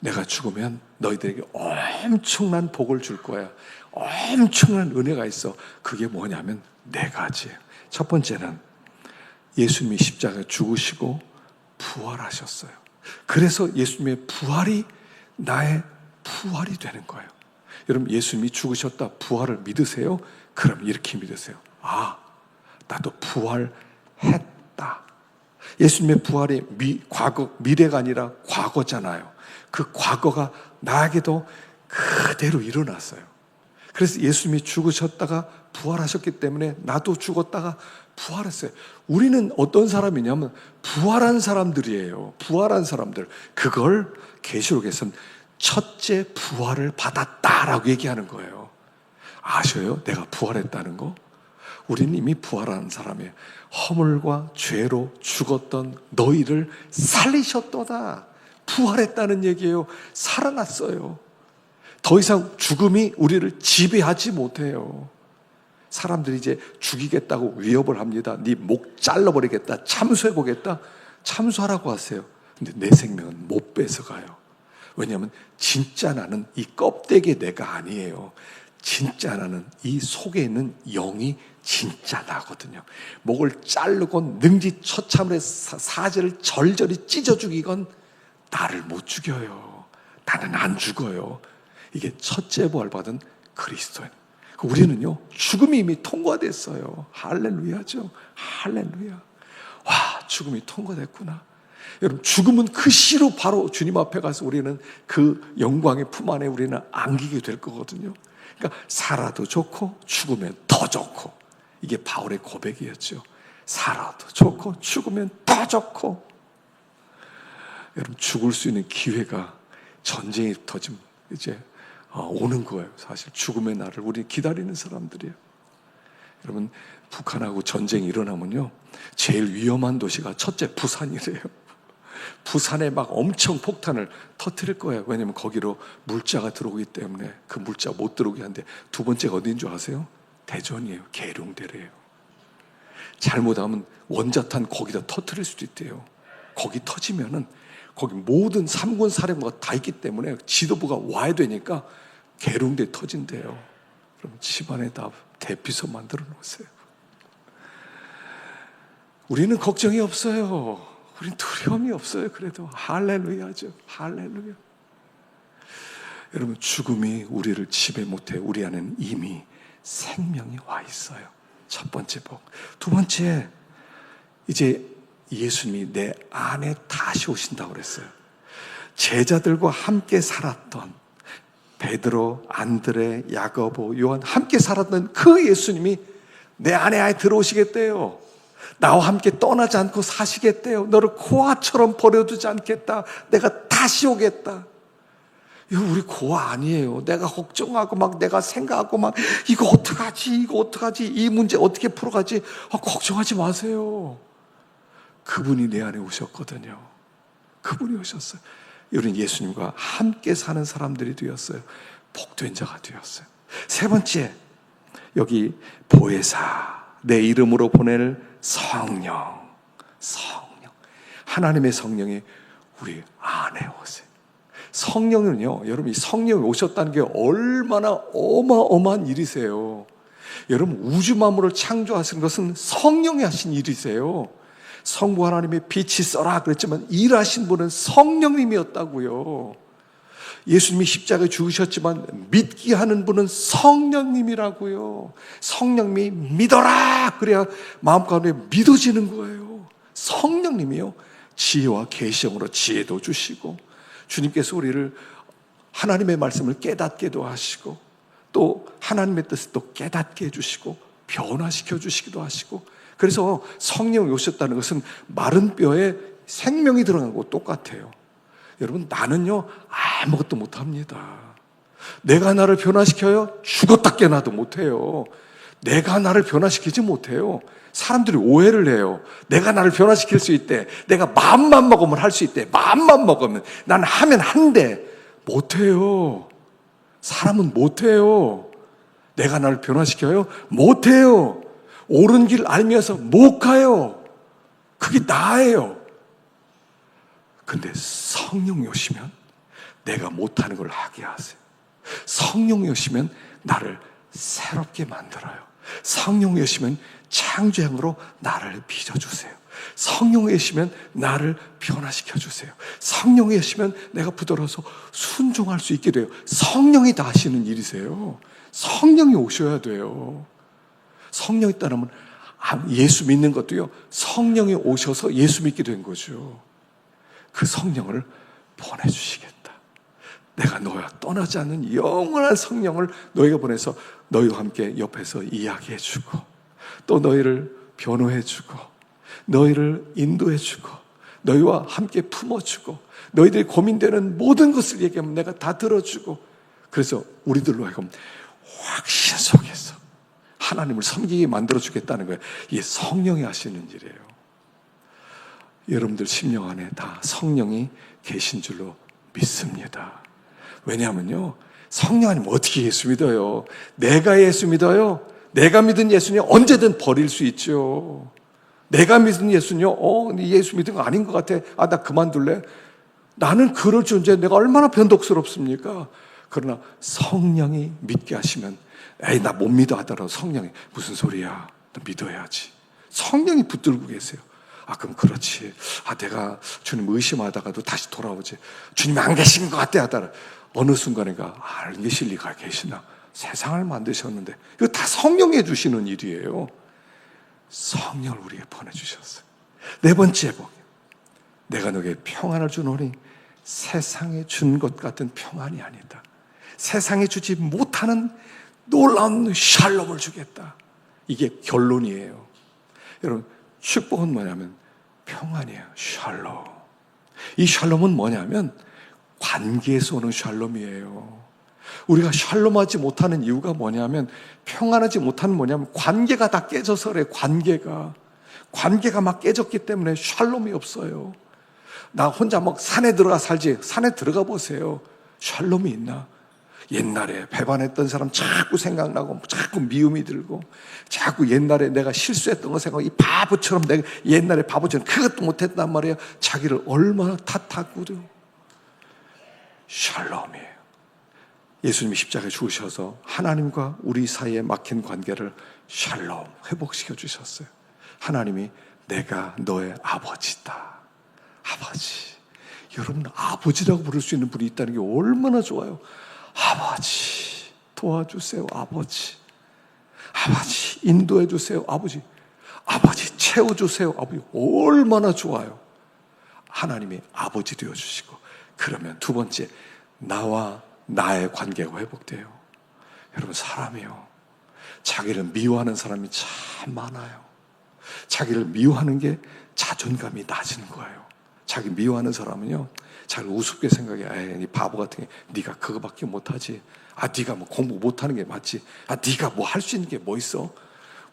내가 죽으면 너희들에게 엄청난 복을 줄 거야. 엄청난 은혜가 있어. 그게 뭐냐면 네 가지예요. 첫 번째는 예수님이 십자가에 죽으시고 부활하셨어요. 그래서 예수님의 부활이 나의 부활이 되는 거예요. 여러분, 예수님이 죽으셨다, 부활을 믿으세요? 그럼 이렇게 믿으세요. 아, 나도 부활했다. 예수님의 부활이 미래가 아니라 과거잖아요. 그 과거가 나에게도 그대로 일어났어요. 그래서 예수님이 죽으셨다가 부활하셨기 때문에 나도 죽었다가 부활했어요. 우리는 어떤 사람이냐면 부활한 사람들이에요. 부활한 사람들. 그걸 계시록에서는 첫째 부활을 받았다라고 얘기하는 거예요. 아셔요? 내가 부활했다는 거? 우리는 이미 부활한 사람이에요. 허물과 죄로 죽었던 너희를 살리셨도다. 부활했다는 얘기예요. 살아났어요. 더 이상 죽음이 우리를 지배하지 못해요. 사람들이 이제 죽이겠다고 위협을 합니다. 네 목 잘라버리겠다. 참수해보겠다. 참수하라고 하세요. 근데 내 생명은 못 뺏어가요. 왜냐하면 진짜 나는 이 껍데기 내가 아니에요. 진짜 나는 이 속에 있는 영이 진짜 나거든요. 목을 자르건 능지처참으로 사지를 절절히 찢어 죽이건 나를 못 죽여요. 나는 안 죽어요. 이게 첫째 부활받은 그리스도인. 우리는요, 죽음이 이미 통과됐어요. 할렐루야죠. 할렐루야. 와, 죽음이 통과됐구나. 여러분, 죽음은 그 시로 바로 주님 앞에 가서 우리는 그 영광의 품 안에 우리는 안기게 될 거거든요. 그러니까 살아도 좋고 죽으면 더 좋고, 이게 바울의 고백이었죠. 살아도 좋고 죽으면 더 좋고. 여러분, 죽을 수 있는 기회가 전쟁이 터지면 이제 오는 거예요. 사실 죽음의 날을 우리 기다리는 사람들이에요. 여러분, 북한하고 전쟁이 일어나면요, 제일 위험한 도시가 첫째 부산이래요. 부산에 막 엄청 폭탄을 터뜨릴 거예요. 왜냐하면 거기로 물자가 들어오기 때문에 그 물자 못 들어오게 하는데, 두 번째가 어디인 줄 아세요? 대전이에요. 계룡대래요. 잘못하면 원자탄 거기다 터뜨릴 수도 있대요. 거기 터지면은 거기 모든 삼군 사령부가 다 있기 때문에 지도부가 와야 되니까 계룡대 터진대요. 그럼 집안에 다 대피소 만들어 놓으세요. 우리는 걱정이 없어요. 우린 두려움이 없어요. 그래도 할렐루야죠. 할렐루야. 여러분, 죽음이 우리를 지배 못해. 우리 안에는 이미 생명이 와 있어요. 첫 번째 복. 두 번째, 이제 예수님이 내 안에 다시 오신다고 그랬어요. 제자들과 함께 살았던 베드로, 안드레, 야고보, 요한 함께 살았던 그 예수님이 내 안에 아예 들어오시겠대요. 나와 함께 떠나지 않고 사시겠대요. 너를 고아처럼 버려두지 않겠다. 내가 다시 오겠다. 이거 우리 고아 아니에요. 내가 걱정하고 막 내가 생각하고 막 이거 어떡하지? 이 문제 어떻게 풀어가지? 걱정하지 마세요. 그분이 내 안에 오셨거든요. 그분이 오셨어요. 우리는 예수님과 함께 사는 사람들이 되었어요. 복된 자가 되었어요. 세 번째, 여기 보혜사, 내 이름으로 보낼 성령. 하나님의 성령이 우리 안에 오세요. 성령은요, 여러분, 이 성령이 오셨다는 게 얼마나 어마어마한 일이세요. 여러분, 우주 만물을 창조하신 것은 성령이 하신 일이세요. 성부 하나님의 빛이 써라 그랬지만 일하신 분은 성령님이었다고요. 예수님이 십자가에 죽으셨지만 믿게 하는 분은 성령님이라고요. 성령님이 믿어라 그래야 마음 가운데 믿어지는 거예요. 성령님이요, 지혜와 계시형으로 지혜도 주시고, 주님께서 우리를 하나님의 말씀을 깨닫게도 하시고, 또 하나님의 뜻을 또 깨닫게 해주시고 변화시켜 주시기도 하시고. 그래서 성령이 오셨다는 것은 마른 뼈에 생명이 들어간 거 똑같아요. 여러분, 나는요 아무것도 못합니다. 내가 나를 변화시켜요? 죽었다 깨나도 못해요. 내가 나를 변화시키지 못해요. 사람들이 오해를 해요. 내가 나를 변화시킬 수 있대. 내가 마음만 먹으면 할 수 있대. 마음만 먹으면. 나는 하면 한대. 못해요. 사람은 못해요. 내가 나를 변화시켜요? 못해요. 옳은 길 알면서 못 가요. 그게 나예요. 근데 성령이 오시면 내가 못하는 걸 하게 하세요. 성령이 오시면 나를 새롭게 만들어요. 성령이 오시면 창조형으로 나를 빚어주세요. 성령이 오시면 나를 변화시켜 주세요. 성령이 오시면 내가 부드러워서 순종할 수 있게 돼요. 성령이 다 하시는 일이세요. 성령이 오셔야 돼요. 성령이 따르면 예수 믿는 것도요, 성령이 오셔서 예수 믿게 된 거죠. 그 성령을 보내주시겠다. 내가 너와 떠나지 않는 영원한 성령을 너희가 보내서 너희와 함께 옆에서 이야기해주고, 또 너희를 변호해주고, 너희를 인도해주고, 너희와 함께 품어주고, 너희들이 고민되는 모든 것을 얘기하면 내가 다 들어주고, 그래서 우리들로 하여금 확신 속에서 하나님을 섬기게 만들어주겠다는 거예요. 이게 성령이 하시는 일이에요. 여러분들 심령 안에 다 성령이 계신 줄로 믿습니다. 왜냐하면요, 성령 아니면 어떻게 예수 믿어요? 내가 예수 믿어요? 내가 믿은 예수는 언제든 버릴 수 있죠. 내가 믿은 예수는요, 예수 믿은 거 아닌 것 같아. 나 그만둘래. 나는 그럴 존재, 내가 얼마나 변덕스럽습니까? 그러나 성령이 믿게 하시면, 나 못 믿어 하더라도 성령이, 무슨 소리야? 너 믿어야지. 성령이 붙들고 계세요. 그럼 그렇지. 내가 주님 의심하다가도 다시 돌아오지. 주님 안 계신 것 같아 하더라. 어느 순간인가, 안 계실 리가 계시나? 세상을 만드셨는데. 이거 다 성령이 해주시는 일이에요. 성령을 우리에게 보내주셨어요. 네 번째 복, 내가 너에게 평안을 주노니 세상에 준 것 같은 평안이 아니다. 세상에 주지 못하는 놀라운 샬롬을 주겠다. 이게 결론이에요. 여러분, 축복은 뭐냐면 평안이에요. 샬롬. 이 샬롬은 뭐냐면 관계에서 오는 샬롬이에요. 우리가 샬롬하지 못하는 이유가 뭐냐면, 평안하지 못하는 뭐냐면 관계가 다 깨져서 그래. 관계가 막 깨졌기 때문에 샬롬이 없어요. 나 혼자 막 산에 들어가 살지. 산에 들어가 보세요. 샬롬이 있나? 옛날에 배반했던 사람 자꾸 생각나고, 자꾸 미움이 들고, 자꾸 옛날에 내가 실수했던 거 생각하고, 이 바보처럼 내가 옛날에 바보처럼 그것도 못했단 말이에요. 자기를 얼마나 탓하고도. 샬롬이에요. 예수님이 십자가에 죽으셔서 하나님과 우리 사이에 막힌 관계를 샬롬, 회복시켜 주셨어요. 하나님이 내가 너의 아버지다. 아버지. 여러분, 아버지라고 부를 수 있는 분이 있다는 게 얼마나 좋아요. 아버지, 도와주세요. 아버지, 인도해 주세요. 아버지, 채워주세요. 아버지, 얼마나 좋아요. 하나님이 아버지 되어주시고, 그러면 두 번째, 나와 나의 관계가 회복돼요. 여러분, 사람이요, 자기를 미워하는 사람이 참 많아요. 자기를 미워하는 게 자존감이 낮은 거예요. 자기 미워하는 사람은요, 자기를 우습게 생각해. 이 바보 같은 게, 네가 그거밖에 못하지. 네가 뭐 공부 못하는 게 맞지. 네가 뭐 할 수 있는 게 뭐 있어?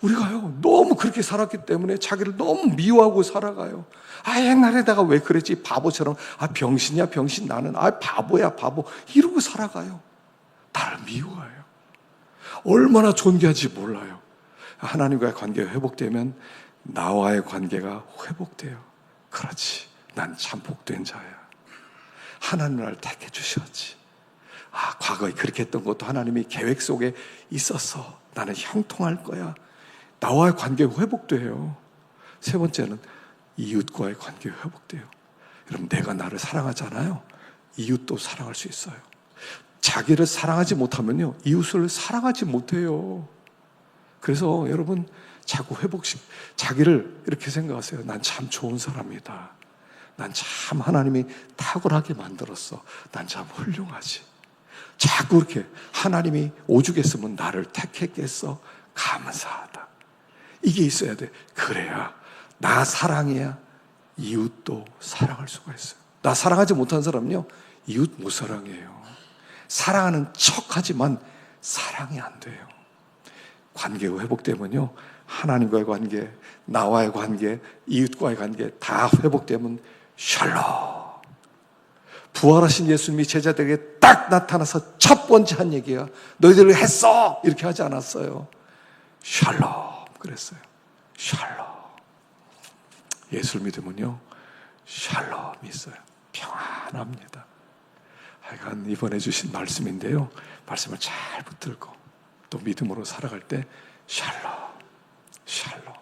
우리가요, 너무 그렇게 살았기 때문에 자기를 너무 미워하고 살아가요. 옛날에 내가 왜 그랬지? 바보처럼. 병신이야, 병신. 나는 바보야, 바보. 이러고 살아가요. 나를 미워해요. 얼마나 존귀한지 몰라요. 하나님과의 관계가 회복되면 나와의 관계가 회복돼요. 그렇지. 난 참 복된 자야. 하나님 나를 택해 주셨지. 과거에 그렇게 했던 것도 하나님이 계획 속에 있었어. 나는 형통할 거야. 나와의 관계가 회복돼요. 세 번째는 이웃과의 관계가 회복돼요. 여러분, 내가 나를 사랑하잖아요. 이웃도 사랑할 수 있어요. 자기를 사랑하지 못하면요, 이웃을 사랑하지 못해요. 그래서 여러분, 자꾸 자기를 이렇게 생각하세요. 난 참 좋은 사람이다. 난 참 하나님이 탁월하게 만들었어. 난 참 훌륭하지. 자꾸 이렇게 하나님이 오죽했으면 나를 택했겠어. 감사하다. 이게 있어야 돼. 그래야 나 사랑해야 이웃도 사랑할 수가 있어요. 나 사랑하지 못한 사람은요, 이웃 못 사랑해요. 사랑하는 척하지만 사랑이 안 돼요. 관계가 회복되면요, 하나님과의 관계, 나와의 관계, 이웃과의 관계 다 회복되면 샬롬. 부활하신 예수님이 제자들에게 딱 나타나서 첫 번째 한 얘기가, 너희들 했어! 이렇게 하지 않았어요. 샬롬 그랬어요. 샬롬. 예수를 믿으면요, 샬롬이 있어요. 평안합니다. 하여간 이번에 주신 말씀인데요. 말씀을 잘 붙들고 또 믿음으로 살아갈 때 샬롬, 샬롬.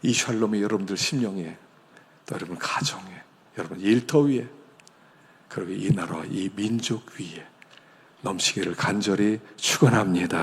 이 샬롬이 여러분들 심령에, 또 여러분 가정에, 여러분 일터 위에, 그리고 이 나라와 이 민족 위에 넘치기를 간절히 축원합니다.